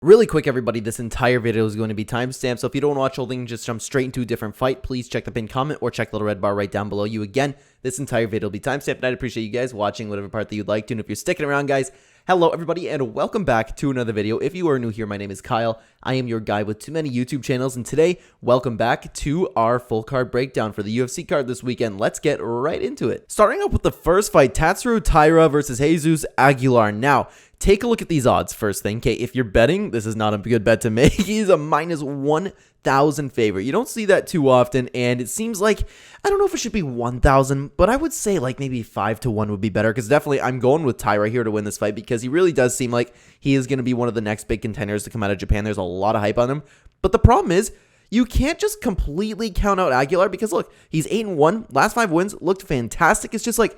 Really quick, everybody, this entire video is going to be timestamped, so if you don't want to watch the whole thing, just jump straight into a different fight, please check the pinned comment or check the little red bar right down below you. Again, this entire video will be timestamped, and I'd appreciate you guys watching whatever part that you'd like to, and if you're sticking around, guys, hello, everybody, and welcome back to another video. If you are new here, my name is Kyle. I am your guy with too many YouTube channels, and today, welcome back to our full card breakdown for the UFC card this weekend. Let's get right into it. Starting up with the first fight, Tatsuro Taira versus Jesus Aguilar. Now, take a look at these odds first thing. Okay, if you're betting, this is not a good bet to make. He's a minus 1,000 favorite. You don't see that too often, and it seems like, I don't know if it should be 1,000, but I would say like maybe 5 to 1 would be better, because definitely I'm going with Taira here to win this fight, because he really does seem like he is going to be one of the next big contenders to come out of Japan. There's a lot of hype on him, but the problem is, you can't just completely count out Aguilar, because look, he's 8-1, last 5 wins, looked fantastic. It's just like,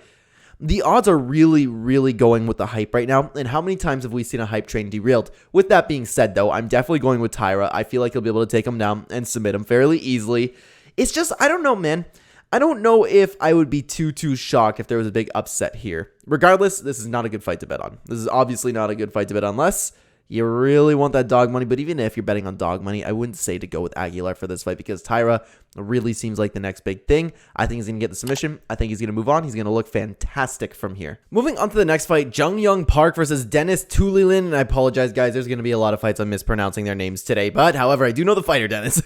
the odds are really going with the hype right now, and how many times have we seen a hype train derailed? With that being said, though, I'm definitely going with Taira. I feel like he'll be able to take him down and submit him fairly easily. It's just, I don't know, man. I don't know if I would be too shocked if there was a big upset here. Regardless, this is not a good fight to bet on. This is obviously not a good fight to bet on unless you really want that dog money, but even if you're betting on dog money, I wouldn't say to go with Aguilar for this fight, because Taira really seems like the next big thing. I think he's going to get the submission. I think he's going to move on. He's going to look fantastic from here. Moving on to the next fight, Jeong Yeong Park versus Denis Tiuliulin. And I apologize, guys. There's going to be a lot of fights I'm mispronouncing their names today, but however, I do know the fighter, Denis.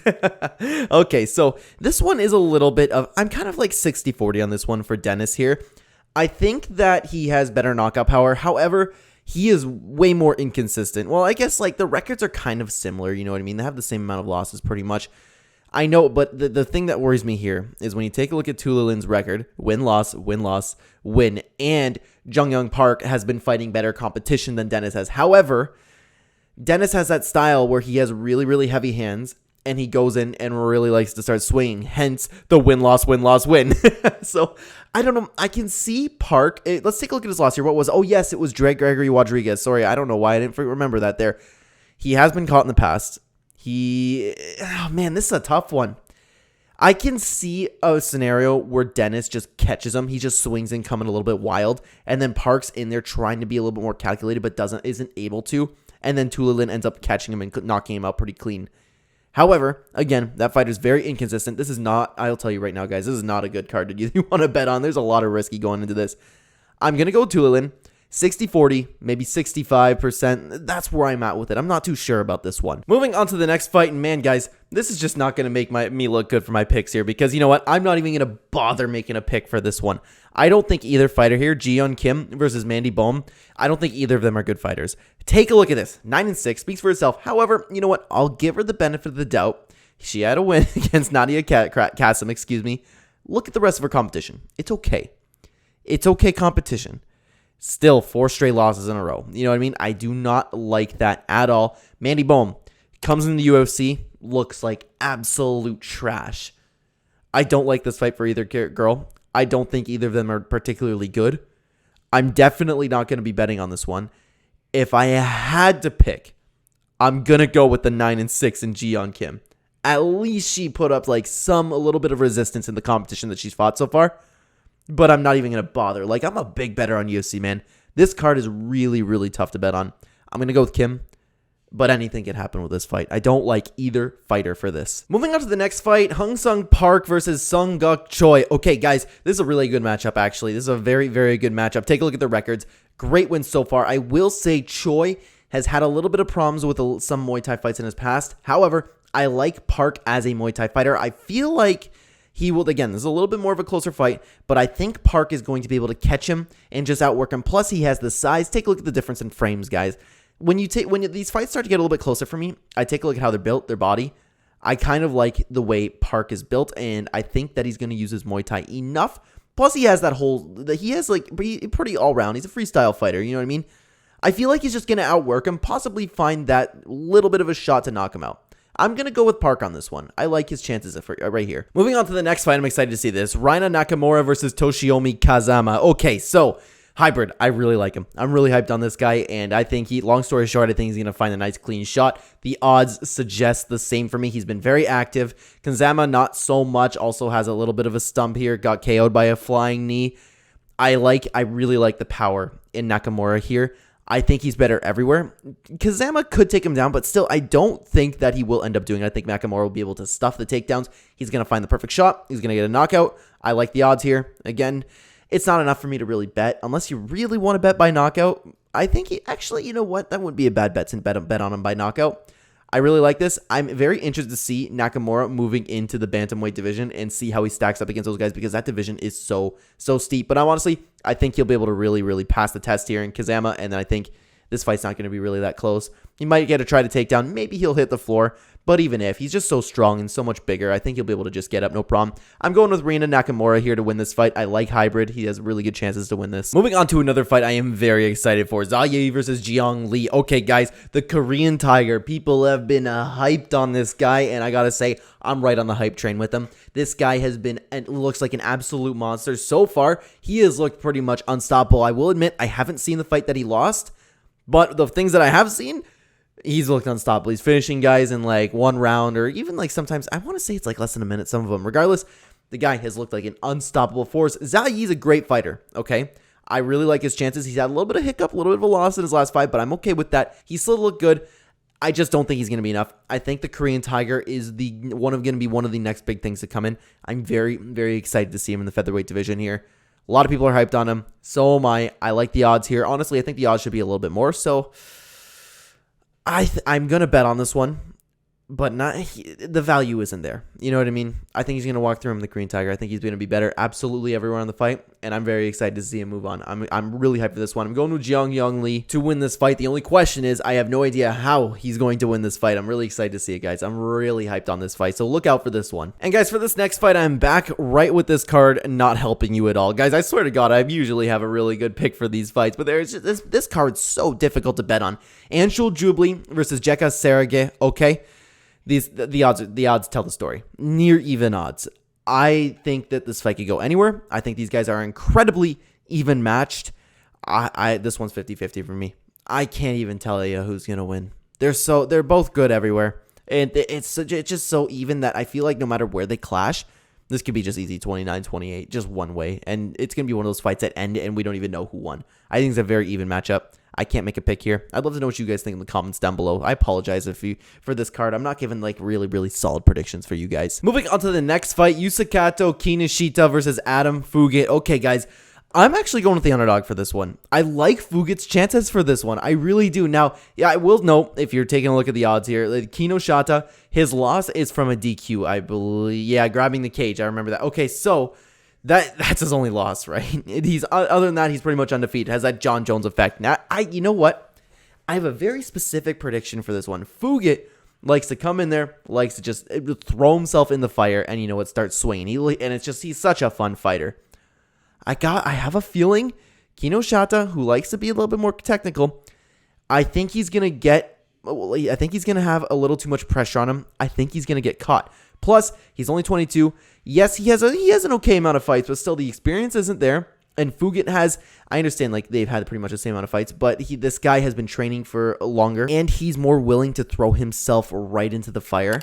Okay, so this one is a little bit of, I'm kind of like 60-40 on this one for Denis here. I think that he has better knockout power. However, he is way more inconsistent. Well, I guess like the records are kind of similar, you know what I mean? They have the same amount of losses pretty much. I know, but the thing that worries me here is when you take a look at Tiuliulin's record, win-loss, win-loss, win, and Jeong Yeong Park has been fighting better competition than Denis has. However, Denis has that style where he has really heavy hands, and he goes in and really likes to start swinging, hence the win-loss, win-loss, win. So, I don't know. I can see Park. Let's take a look at his loss here. What was? Oh, yes, it was Gregory Rodriguez. Sorry, I don't know why I didn't remember that there. He has been caught in the past. Oh, man, this is a tough one. I can see a scenario where Denis just catches him. He just swings in coming a little bit wild, and then Park's in there trying to be a little bit more calculated, but isn't able to, and then Tiuliulin ends up catching him and knocking him out pretty clean. However, again, that fight is very inconsistent. This is not, I'll tell you right now, guys, this is not a good card that you want to bet on. There's a lot of risky going into this. I'm going to go Tiuliulin, 60-40, maybe 65%. That's where I'm at with it. I'm not too sure about this one. Moving on to the next fight, and man, guys, this is just not going to make me look good for my picks here, because you know what? I'm not even going to bother making a pick for this one. I don't think either fighter here, Jeon Kim versus Mandy Bohm, I don't think either of them are good fighters. Take a look at this. 9-6 speaks for itself. However, you know what? I'll give her the benefit of the doubt. She had a win against Nadia Kassem, excuse me. Look at the rest of her competition. It's okay. It's okay competition. Still, 4 straight losses in a row. You know what I mean? I do not like that at all. Mandy Bohm comes in the UFC, looks like absolute trash. I don't like this fight for either girl. I don't think either of them are particularly good. I'm definitely not going to be betting on this one. If I had to pick, I'm going to go with the 9-6 in Jeon Kim. At least she put up like a little bit of resistance in the competition that she's fought so far. But I'm not even going to bother. Like, I'm a big better on UFC, man. This card is really tough to bet on. I'm going to go with Kim. But anything can happen with this fight. I don't like either fighter for this. Moving on to the next fight, Hung Sung Park versus Sung Guk Choi. Okay, guys, this is a really good matchup, actually. This is a very good matchup. Take a look at the records. Great wins so far. I will say Choi has had a little bit of problems with some Muay Thai fights in his past. However, I like Park as a Muay Thai fighter. I feel like he will, again, this is a little bit more of a closer fight, but I think Park is going to be able to catch him and just outwork him. Plus, he has the size. Take a look at the difference in frames, guys. When these fights start to get a little bit closer for me, I take a look at how they're built, their body. I kind of like the way Park is built, and I think that he's going to use his Muay Thai enough. Plus, he has pretty all-round. He's a freestyle fighter, you know what I mean? I feel like he's just going to outwork him, possibly find that little bit of a shot to knock him out. I'm going to go with Park on this one. I like his chances right here. Moving on to the next fight, I'm excited to see this. Rinya Nakamura versus Toshiomi Kazama. Okay, so hybrid, I really like him. I'm really hyped on this guy, and I think long story short, I think he's going to find a nice clean shot. The odds suggest the same for me. He's been very active. Kazama, not so much. Also has a little bit of a stump here. Got KO'd by a flying knee. I really like the power in Nakamura here. I think he's better everywhere. Kazama could take him down, but still, I don't think that he will end up doing it. I think Nakamura will be able to stuff the takedowns. He's going to find the perfect shot. He's going to get a knockout. I like the odds here. Again, it's not enough for me to really bet. Unless you really want to bet by knockout, I think he actually, you know what? That wouldn't be a bad bet to bet on him by knockout. I really like this. I'm very interested to see Nakamura moving into the bantamweight division and see how he stacks up against those guys, because that division is so steep. But I think he'll be able to really pass the test here in Kazama, and then I think this fight's not going to be really that close. He might get a try to take down. Maybe he'll hit the floor. But even if, he's just so strong and so much bigger, I think he'll be able to just get up, no problem. I'm going with Rinya Nakamura here to win this fight. I like hybrid. He has really good chances to win this. Moving on to another fight I am very excited for. Zha Yi versus Jeong Yeong Lee. Okay, guys, the Korean Tiger. People have been hyped on this guy, and I gotta say, I'm right on the hype train with him. This guy has been, and looks like an absolute monster. So far, he has looked pretty much unstoppable. I will admit, I haven't seen the fight that he lost, but the things that I have seen, he's looked unstoppable. He's finishing guys in like 1 round, or even like sometimes, I want to say it's like less than a minute, some of them. Regardless, the guy has looked like an unstoppable force. Zha Yi's a great fighter, okay? I really like his chances. He's had a little bit of hiccup, a little bit of a loss in his last fight, but I'm okay with that. He still looked good. I just don't think he's going to be enough. I think the Korean Tiger is going to be one of the next big things to come in. I'm very excited to see him in the featherweight division here. A lot of people are hyped on him. So am I. I like the odds here. Honestly, I think the odds should be a little bit more. So I'm going to bet on this one, but the value isn't there. You know what I mean? I think he's going to walk through him, the Korean Tiger. I think he's going to be better absolutely everywhere on the fight, and I'm very excited to see him move on. I'm really hyped for this one. I'm going with Jeong Yeong Lee to win this fight. The only question is I have no idea how he's going to win this fight. I'm really excited to see it, guys. I'm really hyped on this fight, so look out for this one. And guys, for this next fight, I'm back right with this card not helping you at all. Guys, I swear to God, I usually have a really good pick for these fights, but there's just, this card's so difficult to bet on. Anshul Jubli versus Jeka Saragih, okay? The odds tell the story. Near even odds. I think that this fight could go anywhere. I think these guys are incredibly even matched. This one's 50-50 for me. I can't even tell you who's gonna win. They're both good everywhere, and it's just so even that I feel like no matter where they clash, this could be just easy 29-28, just one way, and it's gonna be one of those fights that end and we don't even know who won. I think it's a very even matchup. I can't make a pick here. I'd love to know what you guys think in the comments down below. I apologize for this card. I'm not giving like really solid predictions for you guys. Moving on to the next fight, Yusaku Kinoshita versus Adam Fugitt. Okay, guys, I'm actually going with the underdog for this one. I like Fugitt's chances for this one. I really do. Now, yeah, I will note, if you're taking a look at the odds here, Kinoshita, his loss is from a DQ, I believe. Yeah, grabbing the cage. I remember that. Okay, so that's his only loss, right? He's other than that, he's pretty much undefeated. Has that John Jones effect. Now, you know what? I have a very specific prediction for this one. Fugitt likes to come in there, likes to just throw himself in the fire, and you know what? Start swinging. And it's just he's such a fun fighter. I have a feeling Kinoshita, who likes to be a little bit more technical, I think he's gonna have a little too much pressure on him. I think he's gonna get caught. Plus, he's only 22. Yes, he has an okay amount of fights, but still the experience isn't there. And Fugitt has, I understand, like they've had pretty much the same amount of fights, but this guy has been training for longer, and he's more willing to throw himself right into the fire.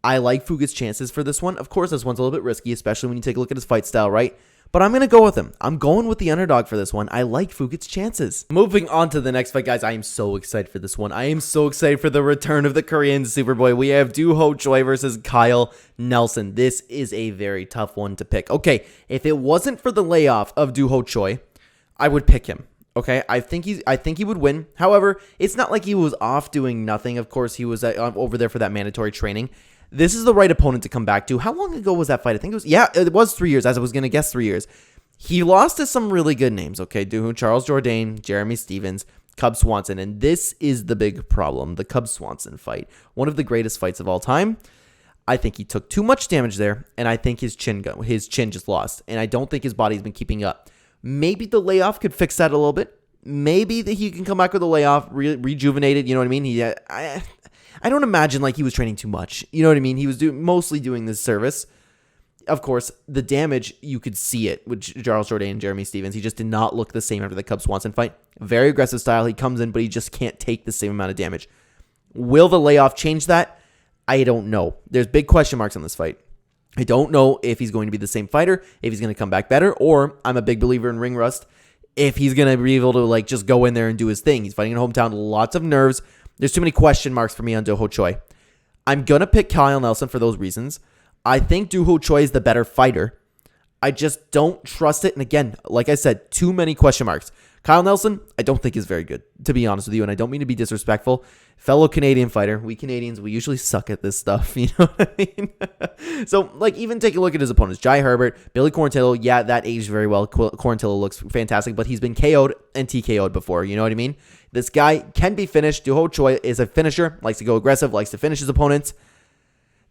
I like Fugitt's chances for this one. Of course, this one's a little bit risky, especially when you take a look at his fight style, right? But I'm going to go with him. I'm going with the underdog for this one. I like Fugitt's chances. Moving on to the next fight, guys. I am so excited for this one. I am so excited for the return of the Korean Superboy. We have Choi versus Kyle Nelson. This is a very tough one to pick. Okay, if it wasn't for the layoff of Choi, I would pick him. Okay, I think he would win. However, it's not like he was off doing nothing. Of course, he was over there for that mandatory training. This is the right opponent to come back to. How long ago was that fight? I think it was 3 years, as I was going to guess 3 years. He lost to some really good names, okay? Charles Jourdain, Jeremy Stevens, Cub Swanson, and this is the big problem, the Cub Swanson fight. One of the greatest fights of all time. I think he took too much damage there, and I think his chin just lost, and I don't think his body's been keeping up. Maybe the layoff could fix that a little bit. Maybe that he can come back with a layoff, rejuvenated, you know what I mean? I don't imagine like he was training too much. You know what I mean? He was mostly doing this service. Of course, the damage, you could see it with Charles Jourdain and Jeremy Stevens. He just did not look the same after the Cub Swanson fight. Very aggressive style. He comes in, but he just can't take the same amount of damage. Will the layoff change that? I don't know. There's big question marks on this fight. I don't know if he's going to be the same fighter, if he's going to come back better, or I'm a big believer in ring rust. if he's going to be able to like just go in there and do his thing. He's fighting in hometown, lots of nerves. There's too many question marks for me on Do-Ho Choi. I'm going to pick Kyle Nelson for those reasons. I think Do-Ho Choi is the better fighter. I just don't trust it. And again, like I said, too many question marks. Kyle Nelson, I don't think is very good, to be honest with you. And I don't mean to be disrespectful. Fellow Canadian fighter. We Canadians, we usually suck at this stuff. You know what I mean? So, like, even take a look at his opponents. Jai Herbert, Billy Quarantillo. Yeah, that aged very well. Quarantillo looks fantastic, but he's been KO'd and TKO'd before. You know what I mean? This guy can be finished. Do-Ho Choi is a finisher. Likes to go aggressive. Likes to finish his opponents.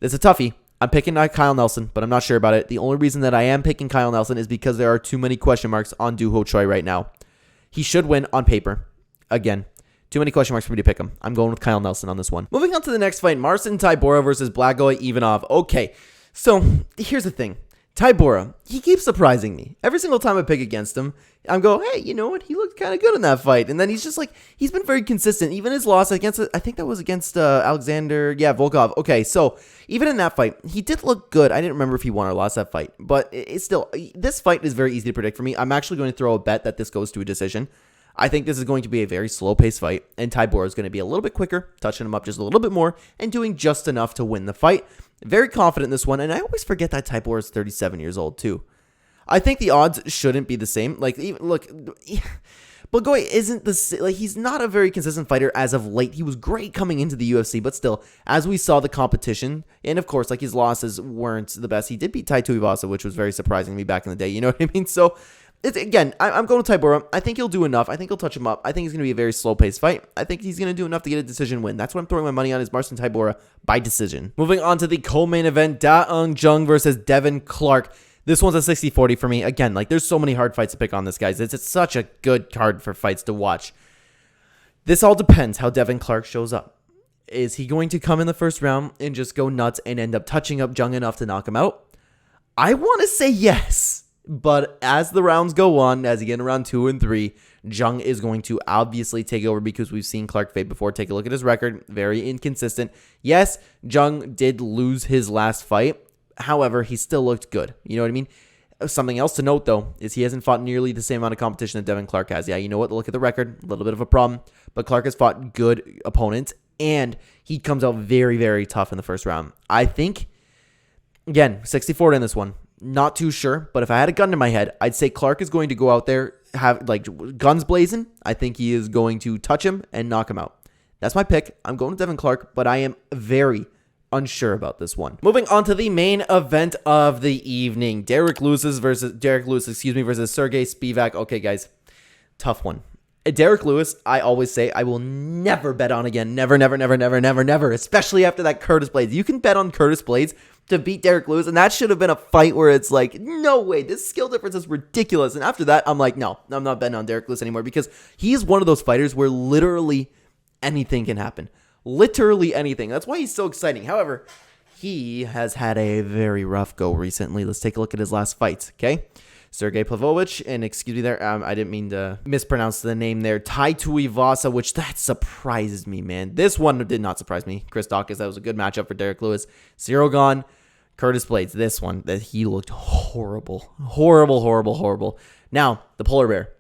It's a toughie. I'm picking Kyle Nelson, but I'm not sure about it. The only reason that I am picking Kyle Nelson is because there are too many question marks on Do-Ho Choi right now. He should win on paper. Again, too many question marks for me to pick him. I'm going with Kyle Nelson on this one. Moving on to the next fight, Marcin Tybura versus Blagoy Ivanov. Okay, so here's the thing. Tybura, he keeps surprising me. Every single time I pick against him, I'm going, hey, you know what? He looked kind of good in that fight. And then he's just like, he's been very consistent. Even his loss against, I think that was against Alexander, Volkov. Okay, so even in that fight, he did look good. I didn't remember if he won or lost that fight. But it's still, this fight is very easy to predict for me. I'm actually going to throw a bet that this goes to a decision. I think this is going to be a very slow-paced fight, and Tybura is going to be a little bit quicker, touching him up just a little bit more, and doing just enough to win the fight. Very confident in this one, and I always forget that Tybura is 37 years old, too. I think the odds shouldn't be the same. Like, even, look, Blagoy isn't he's not a very consistent fighter as of late. He was great coming into the UFC, but still, as we saw the competition, and of course, like, his losses weren't the best. He did beat Tai Tuivasa, which was very surprising to me back in the day, you know what I mean? So, again, I'm going with Tybura. I think he'll do enough. I think he'll touch him up. I think it's going to be a very slow-paced fight. I think he's going to do enough to get a decision win. That's what I'm throwing my money on is Marcin Tybura by decision. Moving on to the co-main event, Da Eun Jung versus Devin Clark. This one's a 60-40 for me. Again, like, there's so many hard fights to pick on this, guys. It's such a good card for fights to watch. This all depends how Devin Clark shows up. Is he going to come in the first round and just go nuts and end up touching up Jung enough to knock him out? I want to say yes. But as the rounds go on, as you get in round 2 and 3, Jung is going to obviously take over because we've seen Clark fade before. Take a look at his record. Very inconsistent. Yes, Jung did lose his last fight. However, he still looked good. You know what I mean? Something else to note, though, is he hasn't fought nearly the same amount of competition that Devin Clark has. Yeah, you know what? Look at the record. A little bit of a problem. But Clark has fought good opponents, and he comes out very, very tough in the first round. I think, again, 60-40 in this one. Not too sure, but if I had a gun to my head, I'd say Clark is going to go out there, have like guns blazing. I think he is going to touch him and knock him out. That's my pick. I'm going with Devin Clark, but I am very unsure about this one. Moving on to the main event of the evening. Derek Lewis versus Sergey Spivak. Okay, guys, tough one. Derek Lewis, I always say I will never bet on again. Never, never, never, never, never, never. Especially after that Curtis Blades. You can bet on Curtis Blades to beat Derek Lewis, and that should have been a fight where it's like, no way, this skill difference is ridiculous. And after that, I'm like, no, I'm not betting on Derek Lewis anymore because he's one of those fighters where literally anything can happen. Literally anything. That's why he's so exciting. However, he has had a very rough go recently. Let's take a look at his last fights, okay? Sergey Pavlovich, and excuse me there, I didn't mean to mispronounce the name there, Tai Tuivasa, which that surprises me, man. This one did not surprise me. Chris Dawkins, that was a good matchup for Derek Lewis. Sirogan, Curtis Blades, this one, that he looked horrible. Horrible, horrible, horrible. Now, the polar bear.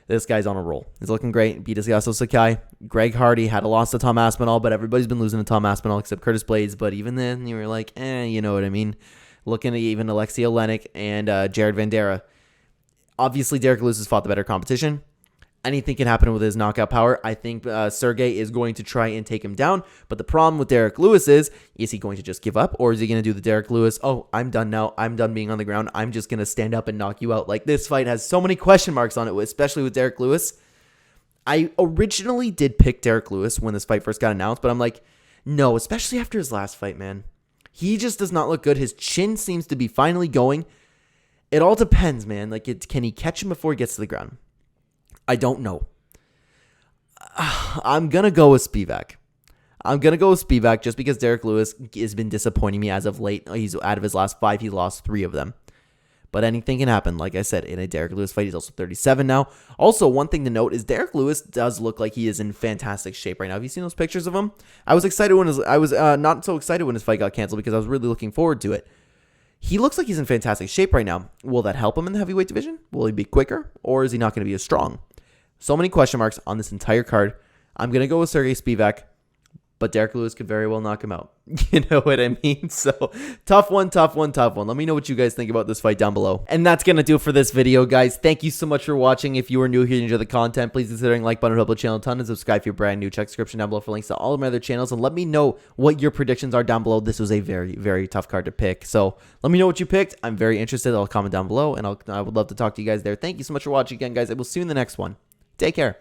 This guy's on a roll. He's looking great. Beat Yasuo Sakai. Greg Hardy had a loss to Tom Aspinall, but everybody's been losing to Tom Aspinall except Curtis Blades. But even then, you were like, you know what I mean. Looking at even Alexei Olenek and Jared Vandera. Obviously, Derek Lewis has fought the better competition. Anything can happen with his knockout power. I think Sergey is going to try and take him down. But the problem with Derek Lewis is he going to just give up? Or is he going to do the Derek Lewis, oh, I'm done now. I'm done being on the ground. I'm just going to stand up and knock you out. Like, this fight has so many question marks on it, especially with Derek Lewis. I originally did pick Derek Lewis when this fight first got announced. But I'm like, no, especially after his last fight, man. He just does not look good. His chin seems to be finally going. It all depends, man. Like, can he catch him before he gets to the ground? I don't know. I'm going to go with Spivak. Just because Derek Lewis has been disappointing me as of late. He's out of his last 5, he lost 3 of them. But anything can happen. Like I said, in a Derek Lewis fight, he's also 37 now. Also, one thing to note is Derek Lewis does look like he is in fantastic shape right now. Have you seen those pictures of him? I was excited I was not so excited when his fight got canceled because I was really looking forward to it. He looks like he's in fantastic shape right now. Will that help him in the heavyweight division? Will he be quicker, or is he not going to be as strong? So many question marks on this entire card. I'm going to go with Sergey Spivak, but Derek Lewis could very well knock him out. You know what I mean? So, tough one. Let me know what you guys think about this fight down below. And that's going to do it for this video, guys. Thank you so much for watching. If you are new here and enjoy the content, please consider hitting like button, help the channel a ton, and subscribe if you're brand new. Check the description down below for links to all of my other channels, and let me know what your predictions are down below. This was a very, very tough card to pick. So, let me know what you picked. I'm very interested. I'll comment down below, and I would love to talk to you guys there. Thank you so much for watching again, guys. I will see you in the next one. Take care.